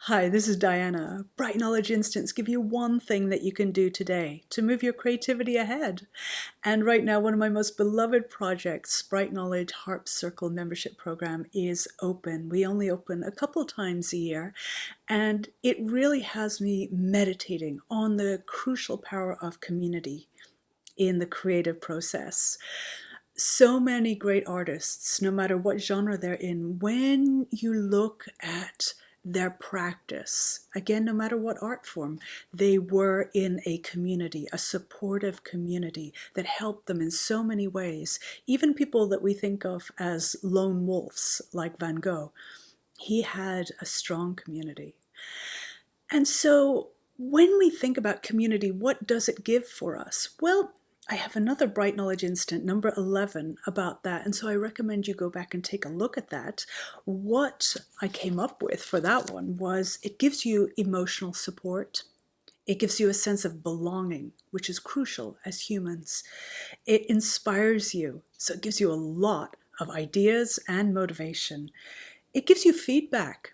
Hi, this is Diana. Bright Knowledge Instants give you one thing that you can do today to move your creativity ahead. And right now, one of my most beloved projects, Bright Knowledge Harp Circle membership program, is open. We only open a couple times a year, and it really has me meditating on the crucial power of community in the creative process. So many great artists, no matter what genre they're in, when you look at their practice, again, no matter what art form, they were in a community, a supportive community that helped them in so many ways. Even people that we think of as lone wolves, like Van Gogh, he had a strong community. And so when we think about community, what does it give for us? Well, I have another Bright Knowledge Instant, number 11, about that. And so I recommend you go back and take a look at that. What I came up with for that one was it gives you emotional support. It gives you a sense of belonging, which is crucial as humans. It inspires you, so it gives you a lot of ideas and motivation. It gives you feedback,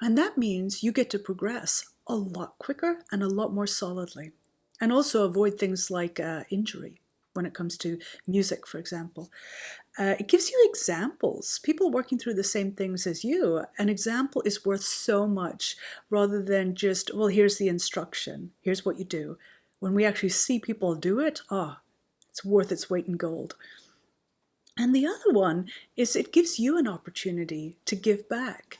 and that means you get to progress a lot quicker and a lot more solidly. And also avoid things like injury when it comes to music, for example. It gives you examples, people working through the same things as you. An example is worth so much rather than just, well, here's the instruction, here's what you do. When we actually see people do it, it's worth its weight in gold. And the other one is it gives you an opportunity to give back.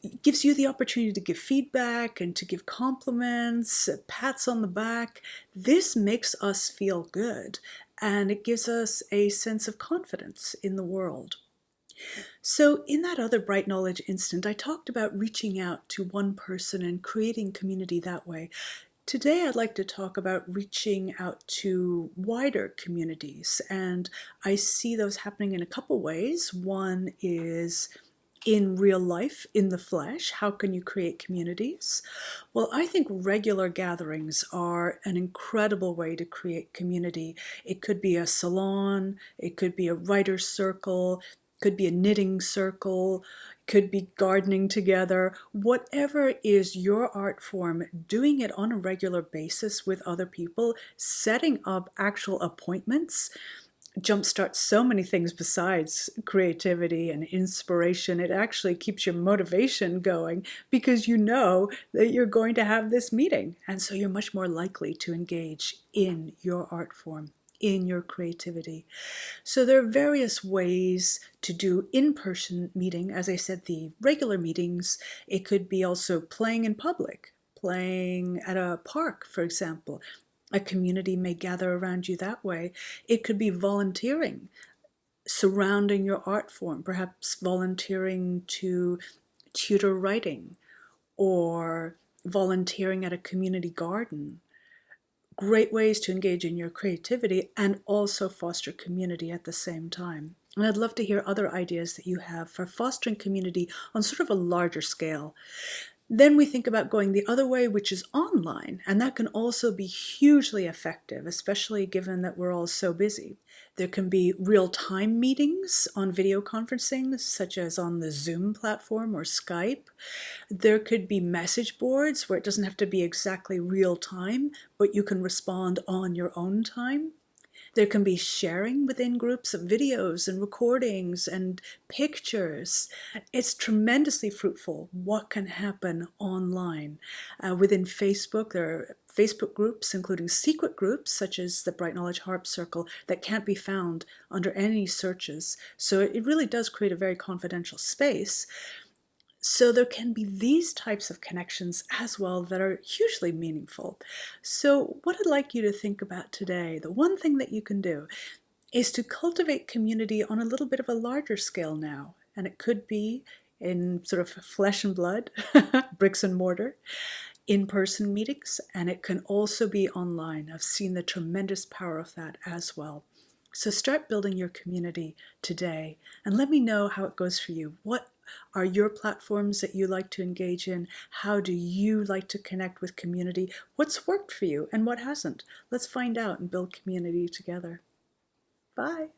It gives you the opportunity to give feedback and to give compliments, pats on the back. This makes us feel good, and it gives us a sense of confidence in the world. So in that other Bright Knowledge Instant, I talked about reaching out to one person and creating community that way. Today, I'd like to talk about reaching out to wider communities, and I see those happening in a couple ways. One is in real life, in the flesh. How can you create communities? Well, I think regular gatherings are an incredible way to create community. It could be a salon, it could be a writer's circle, could be a knitting circle, could be gardening together. Whatever is your art form, doing it on a regular basis with other people, setting up actual appointments, jumpstarts so many things besides creativity and inspiration. It actually keeps your motivation going because you know that you're going to have this meeting. And so you're much more likely to engage in your art form, in your creativity. So there are various ways to do in-person meeting. As I said, the regular meetings. It could be also playing in public, playing at a park, for example. A community may gather around you that way. It could be volunteering, surrounding your art form, perhaps volunteering to tutor writing or volunteering at a community garden. Great ways to engage in your creativity and also foster community at the same time. And I'd love to hear other ideas that you have for fostering community on sort of a larger scale. Then we think about going the other way, which is online, and that can also be hugely effective, especially given that we're all so busy. There can be real-time meetings on video conferencing, such as on the Zoom platform or Skype. There could be message boards where it doesn't have to be exactly real time, but you can respond on your own time. There can be sharing within groups of videos and recordings and pictures. It's tremendously fruitful what can happen online. Within Facebook, there are Facebook groups, including secret groups, such as the Bright Knowledge Harp Circle, that can't be found under any searches. So it really does create a very confidential space. So there can be these types of connections as well that are hugely meaningful. So what I'd like you to think about today, the one thing that you can do, is to cultivate community on a little bit of a larger scale now. And it could be in sort of flesh and blood, bricks and mortar, in-person meetings, and it can also be online. I've seen the tremendous power of that as well. So start building your community today and let me know how it goes for you. What are your platforms that you like to engage in? How do you like to connect with community? What's worked for you and what hasn't? Let's find out and build community together. Bye.